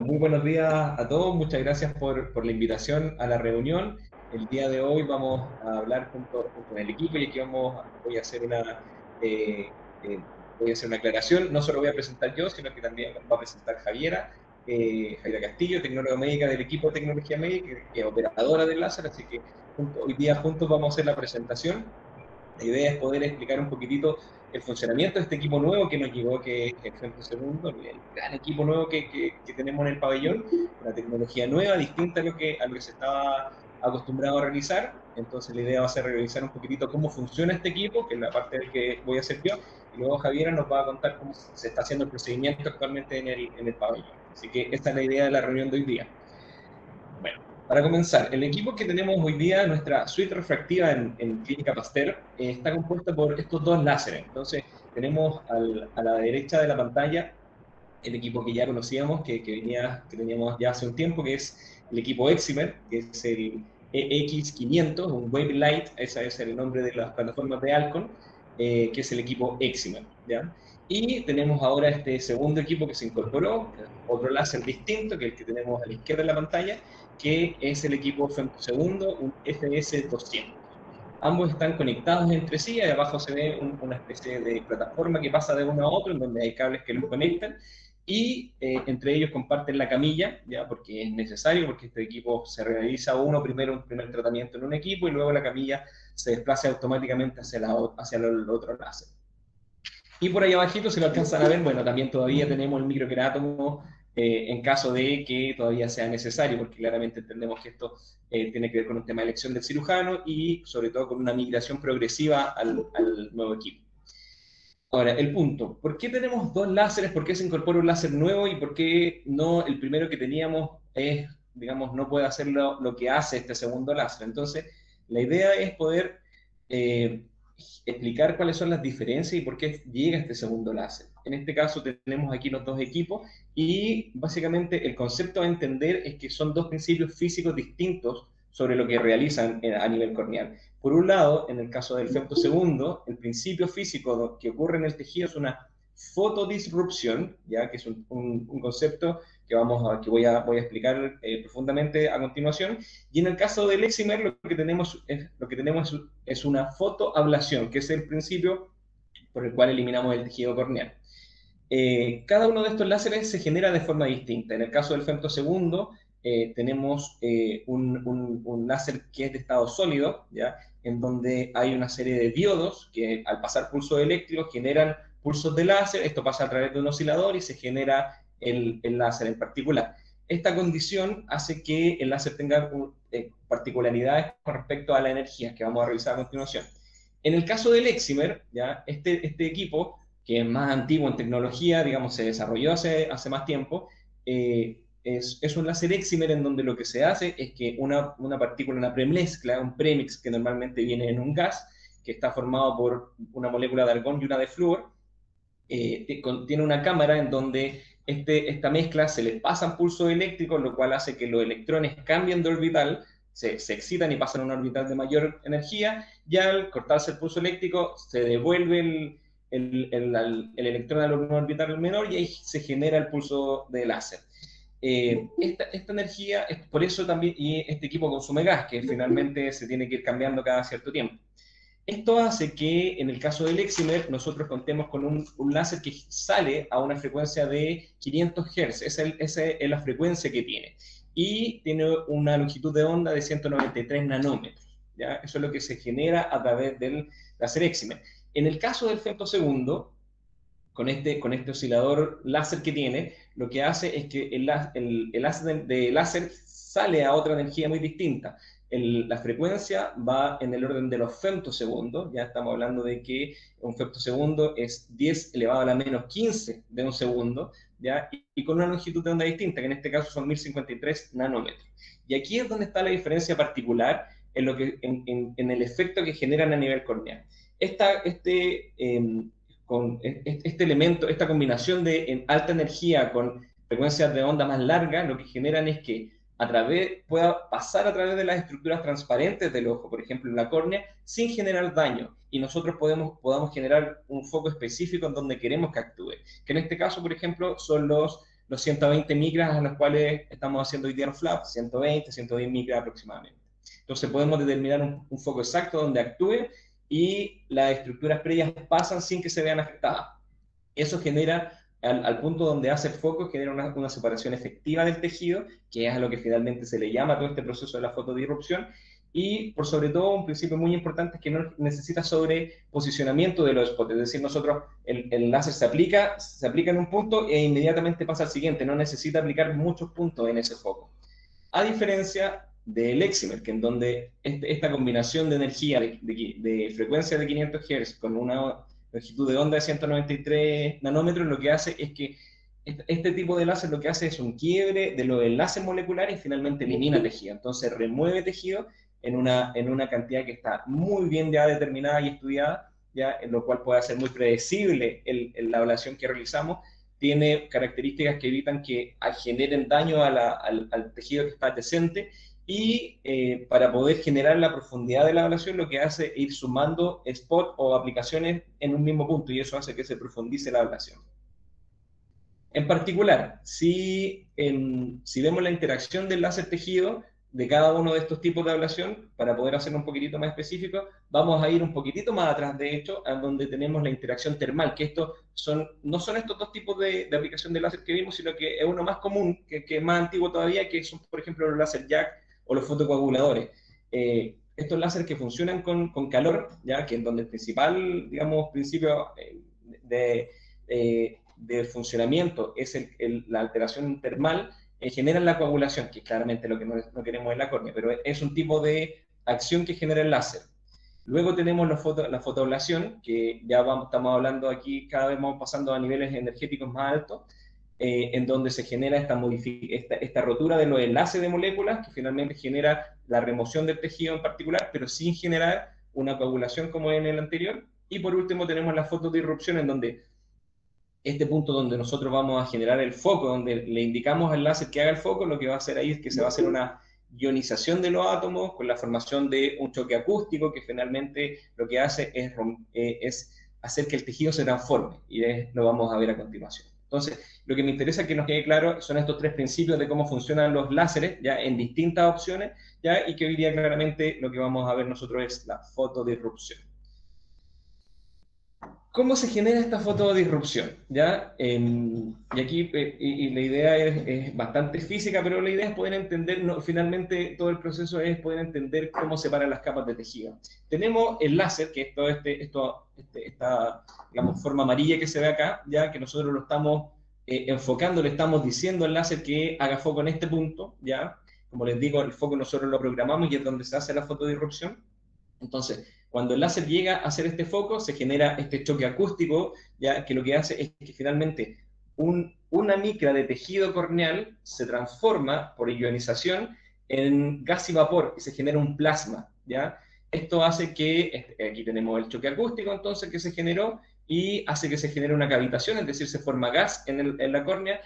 Muy buenos días a todos, muchas gracias por la invitación a la reunión. El día de hoy vamos a hablar junto con el equipo y aquí voy a hacer eh, voy a hacer una aclaración. No solo voy a presentar yo, sino que también va a presentar Javiera Castillo, tecnóloga médica del equipo de tecnología médica, que es operadora del láser, así que hoy día juntos vamos a hacer la presentación. La idea es poder explicar un poquitito el funcionamiento de este equipo nuevo que nos llegó, que es el Femto Segundo, el gran equipo nuevo que tenemos en el pabellón, una tecnología nueva, distinta a lo que se estaba acostumbrado a realizar. Entonces la idea va a ser revisar un poquitito cómo funciona este equipo, que es la parte del que voy a hacer yo, y luego Javiera nos va a contar cómo se está haciendo el procedimiento actualmente en el pabellón. Así que esta es la idea de la reunión de hoy día. Bueno, para comenzar, el equipo que tenemos hoy día, nuestra suite refractiva en Clínica Pasteur, está compuesta por estos dos láseres. Entonces, tenemos a la derecha de la pantalla el equipo que ya conocíamos, que teníamos ya hace un tiempo, que es el equipo Excimer, que es el EX500, un Wave Light, ese es el nombre de las plataformas de Alcon, que es el equipo Excimer, ¿ya? Y tenemos ahora este segundo equipo que se incorporó, otro láser distinto, que es el que tenemos a la izquierda de la pantalla, que es el equipo femtosegundo, un FS200. Ambos están conectados entre sí, y abajo se ve una especie de plataforma que pasa de uno a otro, en donde hay cables que los conectan, y entre ellos comparten la camilla, ya porque es necesario, porque este equipo se realiza primero un primer tratamiento en un equipo y luego la camilla se desplaza automáticamente hacia el otro láser. Y por ahí abajito, si lo alcanzan a ver, bueno, también todavía tenemos el microquerátomo en caso de que todavía sea necesario, porque claramente entendemos que esto tiene que ver con un tema de elección del cirujano y sobre todo con una migración progresiva al nuevo equipo. Ahora, el punto, ¿por qué tenemos dos láseres? ¿Por qué se incorpora un láser nuevo y por qué no el primero que teníamos digamos, no puede hacer lo que hace este segundo láser? Entonces, la idea es poder eh, explicar cuáles son las diferencias y por qué llega este segundo láser. En este caso tenemos aquí los dos equipos y básicamente el concepto a entender es que son dos principios físicos distintos sobre lo que realizan a nivel corneal. Por un lado, en el caso del femtosegundo, el principio físico que ocurre en el tejido es una fotodisrupción, ¿ya? Que es un concepto que voy a explicar profundamente a continuación. Y en el caso del Excimer, lo que tenemos es una fotoablación, que es el principio por el cual eliminamos el tejido corneal. Cada uno de estos láseres se genera de forma distinta. En el caso del femtosegundo, tenemos un láser que es de estado sólido, ¿ya? En donde hay una serie de diodos que al pasar pulsos eléctricos generan pulsos de láser, esto pasa a través de un oscilador y se genera el láser en particular. Esta condición hace que el láser tenga particularidades con respecto a la energía que vamos a revisar a continuación. En el caso del Excimer, ¿ya? Este equipo que es más antiguo en tecnología, digamos, se desarrolló hace más tiempo, es un láser Excimer en donde lo que se hace es que una partícula, una premezcla, un premix que normalmente viene en un gas, que está formado por una molécula de argón y una de flúor, tiene una cámara en donde esta mezcla se les pasan pulsos eléctricos, lo cual hace que los electrones cambien de orbital, se excitan y pasan a una orbital de mayor energía, y al cortarse el pulso eléctrico se devuelve el electrón a una orbital menor y ahí se genera el pulso de láser. Esta energía, por eso también, y este equipo consume gas, que finalmente se tiene que ir cambiando cada cierto tiempo. Esto hace que en el caso del Excimer nosotros contemos con un láser que sale a una frecuencia de 500 Hz, esa es la frecuencia que tiene, y tiene una longitud de onda de 193 nanómetros. ¿Ya? Eso es lo que se genera a través del láser Excimer. En el caso del femtosegundo, con este oscilador láser que tiene, lo que hace es que el láser de láser sale a otra energía muy distinta. La frecuencia va en el orden de los femtosegundos, ya estamos hablando de que un femtosegundo es 10 elevado a la menos 15 de un segundo, ¿ya? Y con una longitud de onda distinta, que en este caso son 1053 nanómetros. Y aquí es donde está la diferencia particular en el efecto que generan a nivel corneal. Con este elemento, esta combinación de alta energía con frecuencias de onda más largas, lo que generan es que pueda pasar a través de las estructuras transparentes del ojo, por ejemplo en la córnea, sin generar daño. Y nosotros podamos generar un foco específico en donde queremos que actúe. Que en este caso, por ejemplo, son los 120 micras a los cuales estamos haciendo hoy día los flaps, 120, 110 micras aproximadamente. Entonces podemos determinar un foco exacto donde actúe y las estructuras previas pasan sin que se vean afectadas. Eso genera, al punto donde hace el foco, genera una separación efectiva del tejido, que es a lo que finalmente se le llama todo este proceso de la fotodisrupción, y por sobre todo un principio muy importante es que no necesita sobreposicionamiento de los spots, es decir, nosotros el láser se aplica en un punto e inmediatamente pasa al siguiente, no necesita aplicar muchos puntos en ese foco. A diferencia del Excimer, que en donde esta combinación de energía de frecuencia de 500 Hz con una longitud de onda de 193 nanómetros, lo que hace es que este tipo de láser lo que hace es un quiebre de los enlaces moleculares y finalmente elimina tejido. Entonces remueve tejido en una cantidad que está muy bien ya determinada y estudiada, ya, en lo cual puede ser muy predecible la ablación que realizamos. Tiene características que evitan que generen daño al tejido que está adyacente y para poder generar la profundidad de la ablación lo que hace es ir sumando spot o aplicaciones en un mismo punto y eso hace que se profundice la ablación. En particular, si vemos la interacción del láser tejido de cada uno de estos tipos de ablación, para poder hacerlo un poquitito más específico, vamos a ir un poquitito más atrás, de hecho, a donde tenemos la interacción termal, que no son estos dos tipos de aplicación de láser que vimos, sino que es uno más común, que es más antiguo todavía, que son, por ejemplo, los láser jack o los fotocoaguladores. Estos láseres que funcionan con calor, ya que es donde el principal, digamos, principio de funcionamiento es la alteración termal, generan la coagulación, que es claramente lo que no queremos en la córnea, pero es un tipo de acción que genera el láser. Luego tenemos la fotoablación, que ya estamos hablando aquí, cada vez vamos pasando a niveles energéticos más altos, en donde se genera esta rotura de los enlaces de moléculas, que finalmente genera la remoción del tejido en particular, pero sin generar una coagulación como en el anterior. Y por último tenemos la fotodisrupción, en donde este punto donde nosotros vamos a generar el foco, donde le indicamos al láser que haga el foco, lo que va a hacer ahí es que se va a hacer una ionización de los átomos con la formación de un choque acústico que finalmente lo que hace es hacer que el tejido se transforme y lo vamos a ver a continuación. Entonces, lo que me interesa que nos quede claro son estos tres principios de cómo funcionan los láseres ya en distintas opciones ya y que hoy día claramente lo que vamos a ver nosotros es la fotodisrupción. ¿Cómo se genera esta fotodisrupción? ¿Ya? Y aquí la idea es bastante física, pero la idea es poder entender, finalmente todo el proceso es poder entender cómo separan las capas de tejido. Tenemos el láser, que es esta digamos, forma amarilla que se ve acá, ya que nosotros lo estamos enfocando, le estamos diciendo al láser que haga foco en este punto, ¿ya? Como les digo, el foco nosotros lo programamos y es donde se hace la fotodisrupción. Entonces, cuando el láser llega a hacer este foco, se genera este choque acústico, ya que lo que hace es que finalmente una micra de tejido corneal se transforma por ionización en gas y vapor y se genera un plasma, ¿ya? Esto hace que, aquí tenemos el choque acústico entonces que se generó y hace que se genere una cavitación, es decir, se forma gas en la córnea,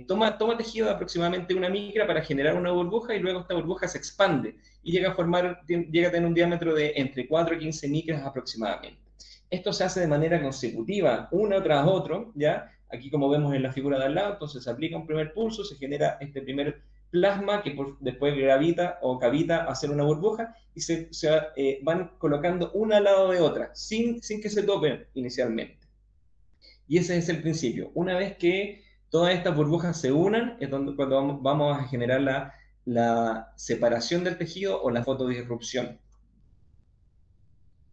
toma tejido de aproximadamente una micra para generar una burbuja y luego esta burbuja se expande y llega a tener un diámetro de entre 4 y 15 micras aproximadamente. Esto se hace de manera consecutiva, una tras otro, ¿ya? Aquí como vemos en la figura de al lado, entonces se aplica un primer pulso, se genera este primer plasma que después gravita o cavita a hacer una burbuja y se van colocando una al lado de otra, sin que se topen inicialmente. Y ese es el principio. Una vez que todas estas burbujas se unan, es cuando vamos a generar la separación del tejido o la fotodisrupción.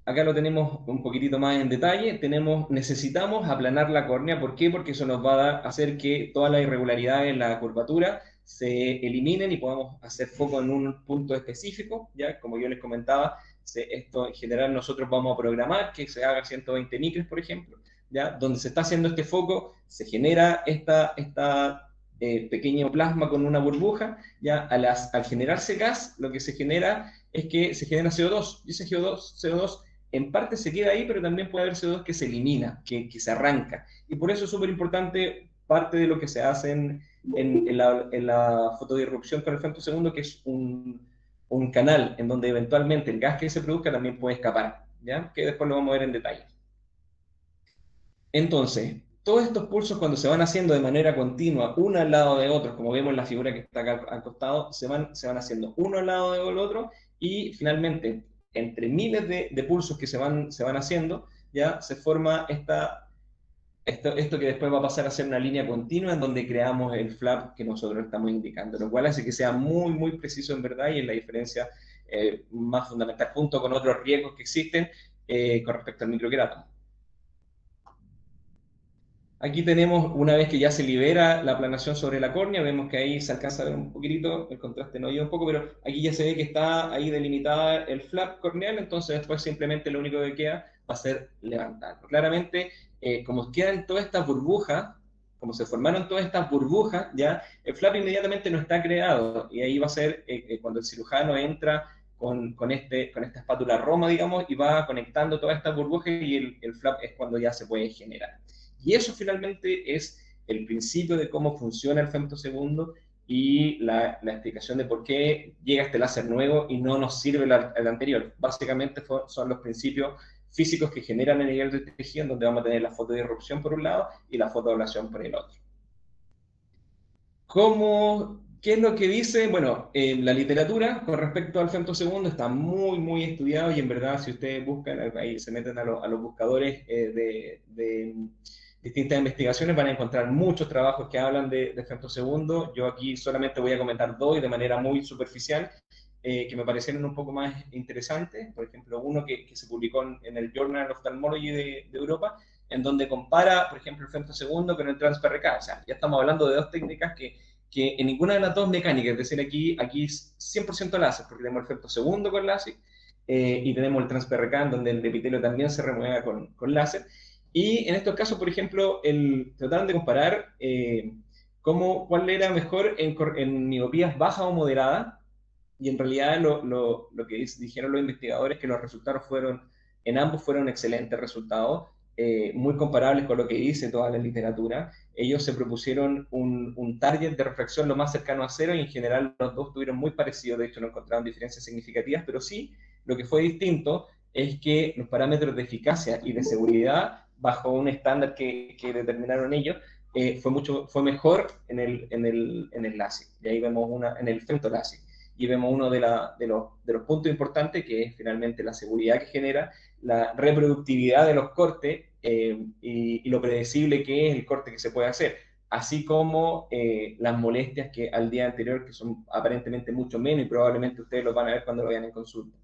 Acá lo tenemos un poquitito más en detalle. Necesitamos aplanar la córnea. ¿Por qué? Porque eso nos va a hacer que todas las irregularidades en la curvatura se eliminen y podamos hacer foco en un punto específico. ¿Ya? Como yo les comentaba, esto en general nosotros vamos a programar que se haga 120 micras, por ejemplo. ¿Ya? Donde se está haciendo este foco, se genera esta pequeño plasma con una burbuja. ¿Ya? Al generarse gas, lo que se genera es que se genera CO2. Y ese CO2 en parte se queda ahí, pero también puede haber CO2 que se elimina, que se arranca. Y por eso es súper importante parte de lo que se hace en la fotodisrupción con el femtosegundo, que es un canal en donde eventualmente el gas que se produzca también puede escapar, ¿ya? Que después lo vamos a ver en detalle. Entonces, todos estos pulsos cuando se van haciendo de manera continua, uno al lado de otro, como vemos en la figura que está acá al costado, se van haciendo uno al lado del otro y finalmente, entre miles de pulsos que se van haciendo, ya se forma esto que después va a pasar a ser una línea continua en donde creamos el flap que nosotros estamos indicando, lo cual hace que sea muy, muy preciso en verdad y es la diferencia más fundamental, junto con otros riesgos que existen con respecto al microqueratoma. Aquí tenemos, una vez que ya se libera la aplanación sobre la córnea, vemos que ahí se alcanza a ver un poquitito, el contraste no ayuda un poco, pero aquí ya se ve que está ahí delimitada el flap corneal, entonces después simplemente lo único que queda va a ser levantarlo. Claramente, como quedan todas estas burbujas, como se formaron todas estas burbujas, ya el flap inmediatamente no está creado, y ahí va a ser cuando el cirujano entra con esta espátula Roma, digamos, y va conectando todas estas burbujas y el flap es cuando ya se puede generar. Y eso finalmente es el principio de cómo funciona el femtosegundo y la explicación de por qué llega este láser nuevo y no nos sirve el anterior. Básicamente son los principios físicos que generan el nivel de tejido, en donde vamos a tener la fotodisrupción por un lado y la fotoablación por el otro. ¿Qué es lo que dice? Bueno, la literatura con respecto al femtosegundo está muy, muy estudiado y en verdad si ustedes buscan, ahí se meten a los buscadores de distintas investigaciones, van a encontrar muchos trabajos que hablan de femtosegundo. Yo aquí solamente voy a comentar dos y de manera muy superficial, que me parecieron un poco más interesantes. Por ejemplo, uno que se publicó en el Journal of Ophthalmology de Europa, en donde compara, por ejemplo, el femtosegundo con el TransPRK. O sea, ya estamos hablando de dos técnicas que en ninguna de las dos mecánicas, es decir, aquí es 100% láser, porque tenemos el femtosegundo con láser y tenemos el TransPRK, en donde el epitelio también se remueve con láser. Y en estos casos, por ejemplo, trataron de comparar cuál era mejor en miopías bajas o moderadas, y en realidad lo que dijeron los investigadores es que los resultados en ambos fueron excelentes resultados, muy comparables con lo que dice toda la literatura. Ellos se propusieron un target de refracción lo más cercano a cero y en general los dos tuvieron muy parecidos, de hecho no encontraron diferencias significativas, pero sí, lo que fue distinto es que los parámetros de eficacia y de seguridad bajo un estándar que determinaron ellos, fue mejor en el LASIK. Y ahí vemos en el femtoLASIK. Y vemos uno de los puntos importantes, que es finalmente la seguridad que genera, la reproductividad de los cortes y lo predecible que es el corte que se puede hacer, así como las molestias que al día anterior, que son aparentemente mucho menos y probablemente ustedes lo van a ver cuando lo vean en consulta.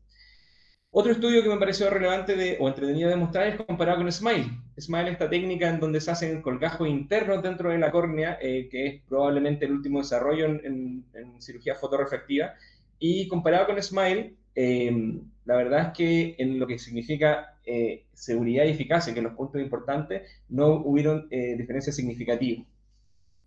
Otro estudio que me pareció relevante o entretenido de mostrar es comparado con SMILE. SMILE es esta técnica en donde se hacen colgajos internos dentro de la córnea, que es probablemente el último desarrollo en cirugía fotorrefractiva. Y comparado con SMILE, la verdad es que en lo que significa seguridad y eficacia, que son los puntos importantes, no hubieron diferencias significativas.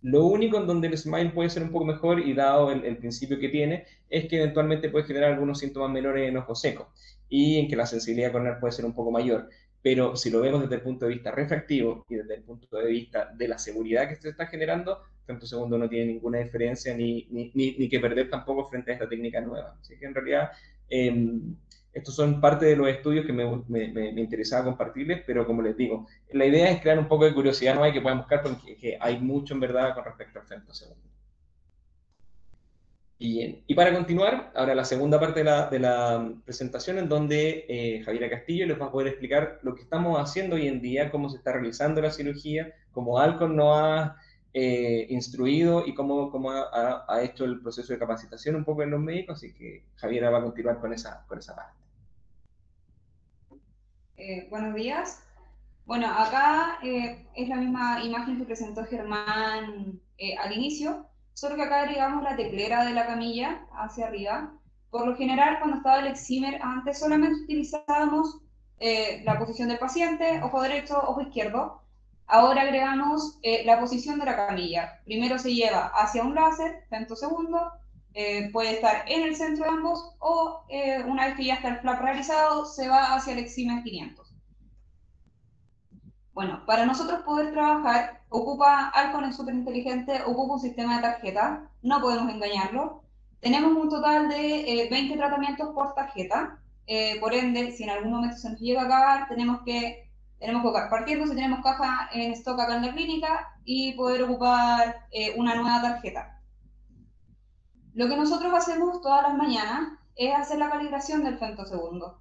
Lo único en donde el Smile puede ser un poco mejor, y dado el principio que tiene, es que eventualmente puede generar algunos síntomas menores en ojo seco y en que la sensibilidad corneal puede ser un poco mayor. Pero si lo vemos desde el punto de vista refractivo y desde el punto de vista de la seguridad que se está generando, femtosegundo no tiene ninguna diferencia ni que perder tampoco frente a esta técnica nueva. Así que en realidad estos son parte de los estudios que me interesaba compartirles, pero como les digo, la idea es crear un poco de curiosidad, no hay que puedan buscar, porque que hay mucho en verdad con respecto al femtosegundo. Y para continuar, ahora la segunda parte de la presentación, en donde Javiera Castillo les va a poder explicar lo que estamos haciendo hoy en día, cómo se está realizando la cirugía, cómo Alcon nos ha instruido y cómo ha hecho el proceso de capacitación un poco en los médicos, así que Javiera va a continuar con esa parte. Buenos días. Bueno, acá es la misma imagen que presentó Germán al inicio, solo que acá agregamos la teclera de la camilla hacia arriba. Por lo general, cuando estaba el excimer, antes solamente utilizábamos la posición del paciente, ojo derecho, ojo izquierdo. Ahora agregamos la posición de la camilla. Primero se lleva hacia un láser, femtosegundo, puede estar en el centro de ambos, o una vez que ya está el flap realizado, se va hacia el excimer 500. Bueno, para nosotros poder trabajar, Alcon es súper inteligente, ocupa un sistema de tarjeta, no podemos engañarlo. Tenemos un total de 20 tratamientos por tarjeta, por ende, si en algún momento se nos llega a acabar, tenemos que Tenemos que partiendo si tenemos caja en stock acá en la clínica y poder ocupar una nueva tarjeta. Lo que nosotros hacemos todas las mañanas es hacer la calibración del femtosegundo.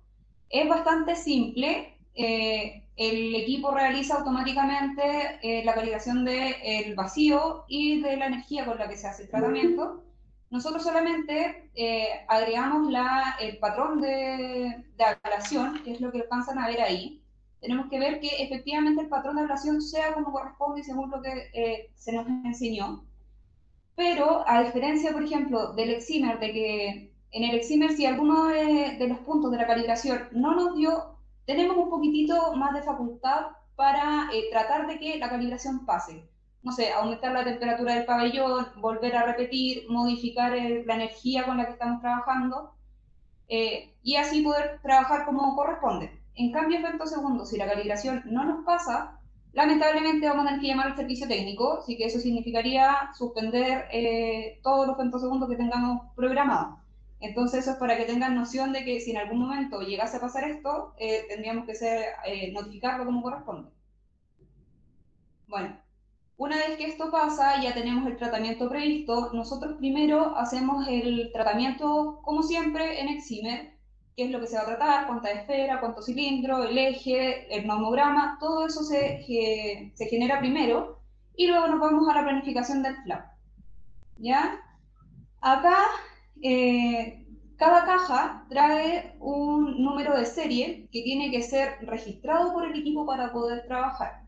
Es bastante simple. El equipo realiza automáticamente la calibración del vacío y de la energía con la que se hace el tratamiento. Nosotros solamente agregamos el patrón de ablación, que es lo que alcanzan a ver ahí. Tenemos que ver que efectivamente el patrón de ablación sea como corresponde y según lo que se nos enseñó. Pero a diferencia, por ejemplo, del excimer, de que en el excimer si alguno de los puntos de la calibración no nos dio, tenemos un poquitito más de facultad para tratar de que la calibración pase. No sé, aumentar la temperatura del pabellón, volver a repetir, modificar la energía con la que estamos trabajando y así poder trabajar como corresponde. En cambio, en femtosegundos, si la calibración no nos pasa, lamentablemente vamos a tener que llamar al servicio técnico, así que eso significaría suspender todos los femtosegundos que tengamos programados. Entonces eso es para que tengan noción de que si en algún momento llegase a pasar esto, tendríamos que notificarlo como corresponde. Bueno, una vez que esto pasa, ya tenemos el tratamiento previsto. Nosotros primero hacemos el tratamiento, como siempre, en excimer, qué es lo que se va a tratar, cuánta esfera, cuánto cilindro, el eje, el nomograma, todo eso se genera primero y luego nos vamos a la planificación del flap. ¿Ya? Acá, cada caja trae un número de serie que tiene que ser registrado por el equipo para poder trabajar.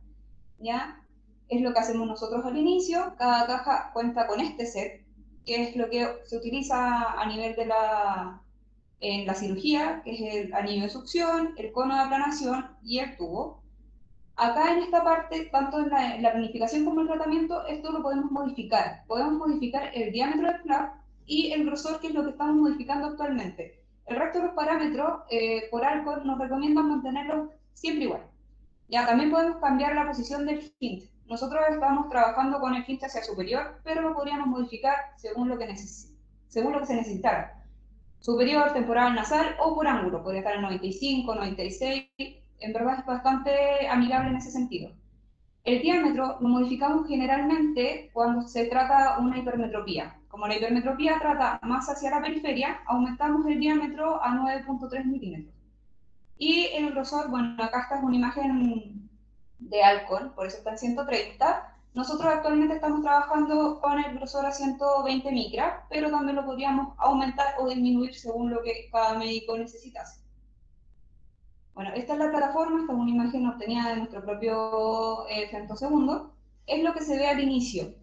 ¿Ya? Es lo que hacemos nosotros al inicio. Cada caja cuenta con este set, que es lo que se utiliza a nivel de en la cirugía, que es el anillo de succión, el cono de aplanación y el tubo. Acá en esta parte, tanto en la planificación como en el tratamiento, esto lo podemos modificar. Podemos modificar el diámetro del flap y el grosor, que es lo que estamos modificando actualmente. El resto de los parámetros, por algo, nos recomiendan mantenerlos siempre igual. Ya, también podemos cambiar la posición del hint. Nosotros estamos trabajando con el hint hacia superior, pero lo podríamos modificar según lo que se necesitara. Superior, temporal, nasal o por ángulo. Podría estar en 95, 96. En verdad es bastante amigable en ese sentido. El diámetro lo modificamos generalmente cuando se trata de una hipermetropía. Como la hipermetropía trata más hacia la periferia, aumentamos el diámetro a 9.3 milímetros. Y el grosor, bueno, acá está una imagen de alcohol, por eso está en 130. Nosotros actualmente estamos trabajando con el grosor a 120 micras, pero también lo podríamos aumentar o disminuir según lo que cada médico necesitase. Bueno, esta es la plataforma, esta es una imagen obtenida de nuestro propio femtosegundo. Es lo que se ve al inicio.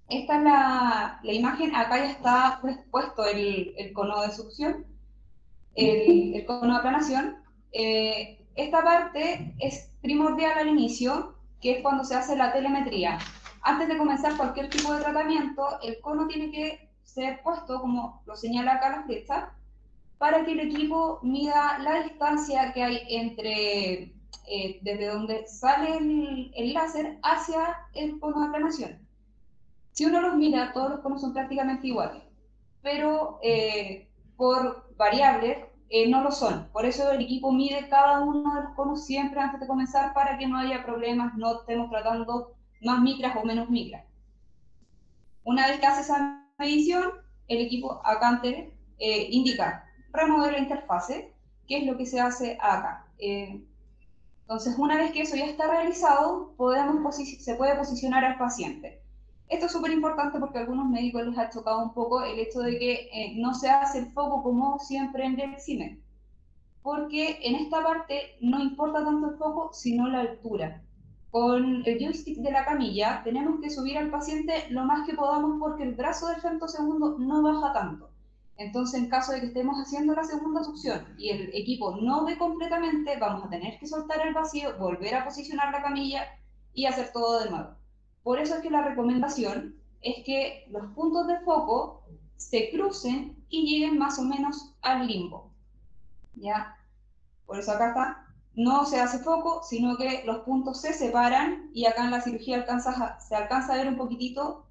Esta es la imagen, acá ya está puesto el cono de succión, el cono de aplanación. Esta parte es primordial al inicio, que es cuando se hace la telemetría. Antes de comenzar cualquier tipo de tratamiento, el cono tiene que ser puesto, como lo señala acá la flecha, para que el equipo mida la distancia que hay entre desde donde sale el láser hacia el cono de aplanación. Si uno los mira, todos los conos son prácticamente iguales, pero por variables no lo son. Por eso el equipo mide cada uno de los conos siempre antes de comenzar para que no haya problemas, no estemos tratando más micras o menos micras. Una vez que hace esa medición, el equipo acá antes indica remover la interfase, que es lo que se hace acá. Entonces, una vez que eso ya está realizado, se puede posicionar al paciente. Esto es súper importante porque a algunos médicos les ha chocado un poco el hecho de que no se hace el foco como siempre en el excimer, porque en esta parte no importa tanto el foco, sino la altura. Con el joystick de la camilla tenemos que subir al paciente lo más que podamos porque el brazo del femtosegundo no baja tanto. Entonces, en caso de que estemos haciendo la segunda succión y el equipo no ve completamente, vamos a tener que soltar el vacío, volver a posicionar la camilla y hacer todo de nuevo. Por eso es que la recomendación es que los puntos de foco se crucen y lleguen más o menos al limbo. ¿Ya? Por eso acá está, no se hace foco, sino que los puntos se separan y acá en la cirugía se alcanza a ver un poquitito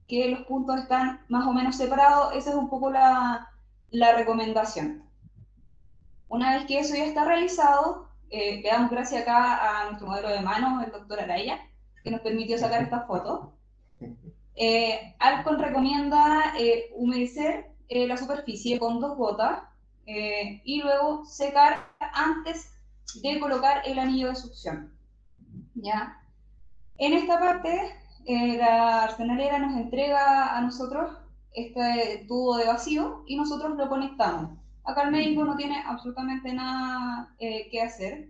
que los puntos están más o menos separados. Esa es un poco la recomendación. Una vez que eso ya está realizado, le damos gracias acá a nuestro modelo de manos, el doctor Araya, que nos permitió sacar estas fotos. Alcon recomienda humedecer la superficie con 2 gotas y luego secar antes de colocar el anillo de succión. ¿Ya? En esta parte, la arsenalera nos entrega a nosotros este tubo de vacío y nosotros lo conectamos. Acá el médico no tiene absolutamente nada que hacer.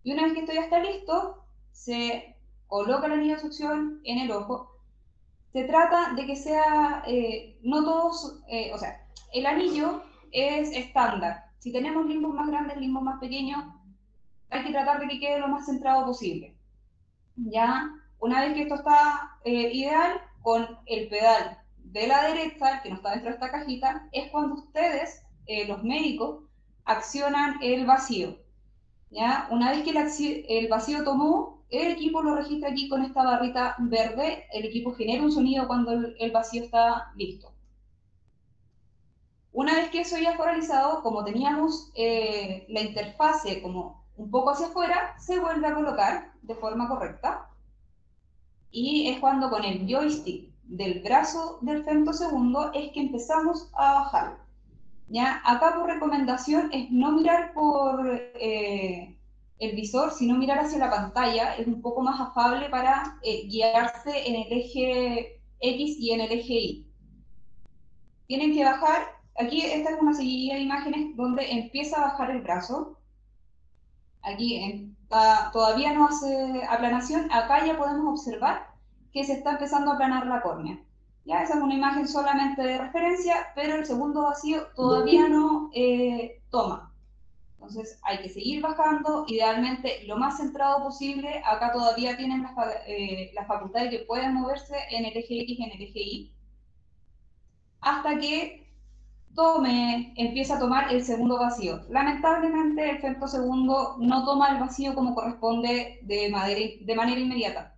Y una vez que esto ya está listo, se coloca el anillo de succión en el ojo. Se trata de que sea, no todos, o sea, el anillo es estándar. Si tenemos limbos más grandes, limbos más pequeños, hay que tratar de que quede lo más centrado posible. Ya, una vez que esto está ideal, con el pedal de la derecha, el que no está dentro de esta cajita, es cuando ustedes, los médicos, accionan el vacío. ¿Ya? Una vez que el vacío tomó, el equipo lo registra aquí con esta barrita verde, el equipo genera un sonido cuando el vacío está listo. Una vez que eso ya fue realizado, como teníamos la interfase como un poco hacia afuera, se vuelve a colocar de forma correcta. Y es cuando con el joystick del brazo del femtosegundo es que empezamos a bajar. ¿Ya? Acá por recomendación es no mirar por el visor, sino mirar hacia la pantalla, es un poco más afable para guiarse en el eje X y en el eje Y. Tienen que bajar, aquí esta es una seguidilla de imágenes donde empieza a bajar el brazo. Aquí todavía no hace aplanación, acá ya podemos observar que se está empezando a aplanar la córnea. Ya, esa es una imagen solamente de referencia, pero el segundo vacío todavía no toma. Entonces hay que seguir bajando, idealmente lo más centrado posible. Acá todavía tienen la facultad de que pueden moverse en el eje X y en el eje Y, hasta que empieza a tomar el segundo vacío. Lamentablemente el femtosegundo no toma el vacío como corresponde de manera inmediata.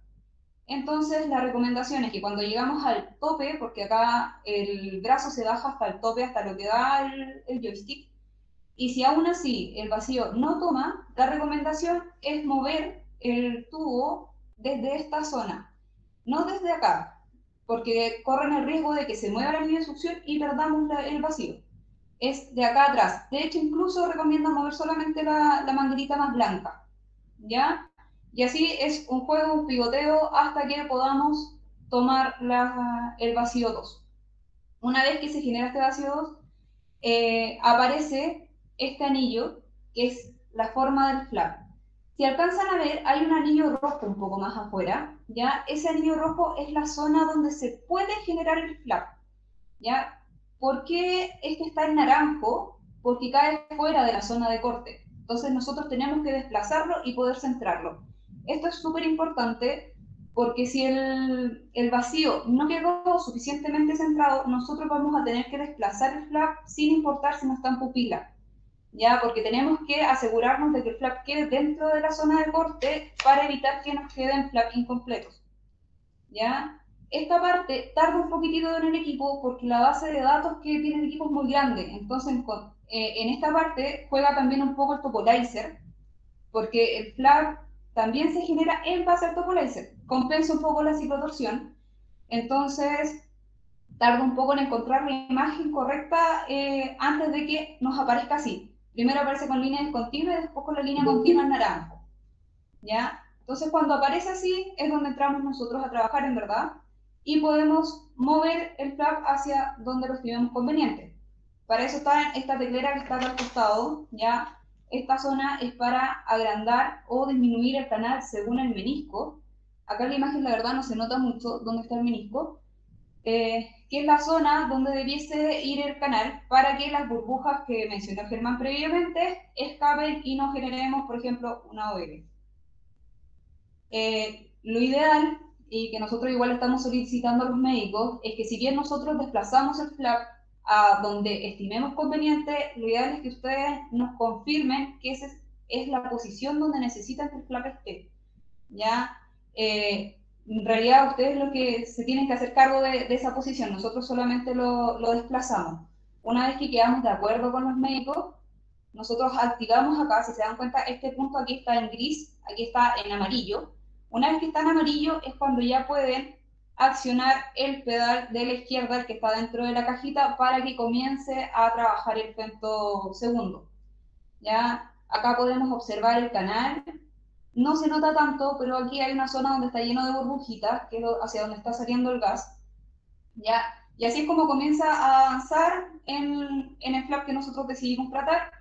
Entonces la recomendación es que cuando llegamos al tope, porque acá el brazo se baja hasta el tope, hasta lo que da el joystick, y si aún así el vacío no toma, la recomendación es mover el tubo desde esta zona, no desde acá, porque corren el riesgo de que se mueva la línea de succión y perdamos el vacío. Es de acá atrás. De hecho, incluso recomiendo mover solamente la manguerita más blanca, ¿ya? Y así es un juego, un pivoteo, hasta que podamos tomar el vacío 2. Una vez que se genera este vacío 2, aparece este anillo, que es la forma del flap. Si alcanzan a ver, hay un anillo rojo un poco más afuera, ¿ya? Ese anillo rojo es la zona donde se puede generar el flap, ¿ya? ¿Por qué este está en naranjo? Porque cae fuera de la zona de corte. Entonces nosotros tenemos que desplazarlo y poder centrarlo. Esto es súper importante porque si el vacío no quedó suficientemente centrado, nosotros vamos a tener que desplazar el flap sin importar si no está en pupila. ¿Ya? Porque tenemos que asegurarnos de que el flap quede dentro de la zona de corte para evitar que nos queden flaps incompletos. ¿Ya? Esta parte tarda un poquitito en el equipo porque la base de datos que tiene el equipo es muy grande. Entonces, en esta parte juega también un poco el topolizer, porque el flap también se genera en base al topolizer. Compensa un poco la ciclotorsión. Entonces, tarda un poco en encontrar la imagen correcta antes de que nos aparezca así. Primero aparece con línea discontinua y después con la línea continua en naranjo. ¿Ya? Entonces, cuando aparece así, es donde entramos nosotros a trabajar en verdad y podemos mover el flap hacia donde lo estimemos conveniente. Para eso está esta teclera que está acá al costado, ¿ya? Esta zona es para agrandar o disminuir el canal según el menisco. Acá en la imagen, la verdad, no se nota mucho dónde está el menisco, que es la zona donde debiese ir el canal para que las burbujas que mencionó Germán previamente escapen y no generemos, por ejemplo, una OL. Lo ideal, y que nosotros igual estamos solicitando a los médicos, es que si bien nosotros desplazamos el flap a donde estimemos conveniente, lo ideal es que ustedes nos confirmen que esa es la posición donde necesitan que el flap esté. ¿Ya? En realidad ustedes lo que se tienen que hacer cargo de esa posición, nosotros solamente lo desplazamos. Una vez que quedamos de acuerdo con los médicos, nosotros activamos acá, si se dan cuenta, este punto aquí está en gris, aquí está en amarillo. Una vez que está en amarillo es cuando ya pueden accionar el pedal de la izquierda, el que está dentro de la cajita, para que comience a trabajar el femtosegundo. Ya acá podemos observar el canal, no se nota tanto, pero aquí hay una zona donde está lleno de burbujitas, que es hacia donde está saliendo el gas, ¿ya? Y así es como comienza a avanzar en el flap que nosotros decidimos tratar.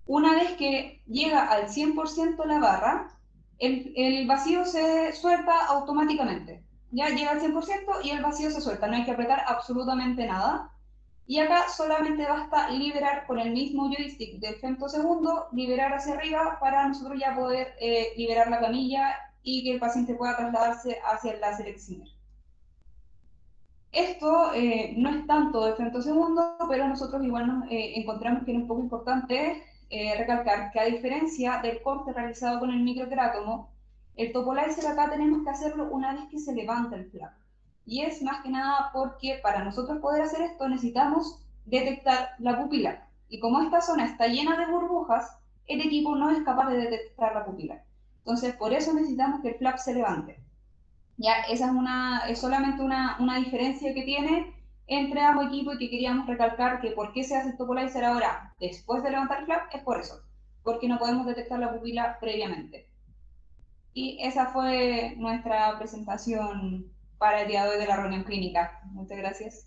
Una vez que llega al 100% la barra, el vacío se suelta automáticamente. Ya llega al 100% y el vacío se suelta, no hay que apretar absolutamente nada. Y acá solamente basta liberar con el mismo joystick del femtosegundo, liberar hacia arriba para nosotros ya poder liberar la camilla y que el paciente pueda trasladarse hacia el láser excimer. Esto no es tanto de femtosegundo, pero nosotros igual nos encontramos que es un poco importante recalcar que a diferencia del corte realizado con el microterátomo, el topolizer acá tenemos que hacerlo una vez que se levanta el flap. Y es más que nada porque para nosotros poder hacer esto necesitamos detectar la pupila. Y como esta zona está llena de burbujas, el equipo no es capaz de detectar la pupila. Entonces, por eso necesitamos que el flap se levante. Ya, esa es solamente una diferencia que tiene entre ambos equipos y que queríamos recalcar que por qué se hace el topolizer ahora después de levantar el flap es por eso, porque no podemos detectar la pupila previamente. Y esa fue nuestra presentación para el día de hoy de la reunión clínica. Muchas gracias.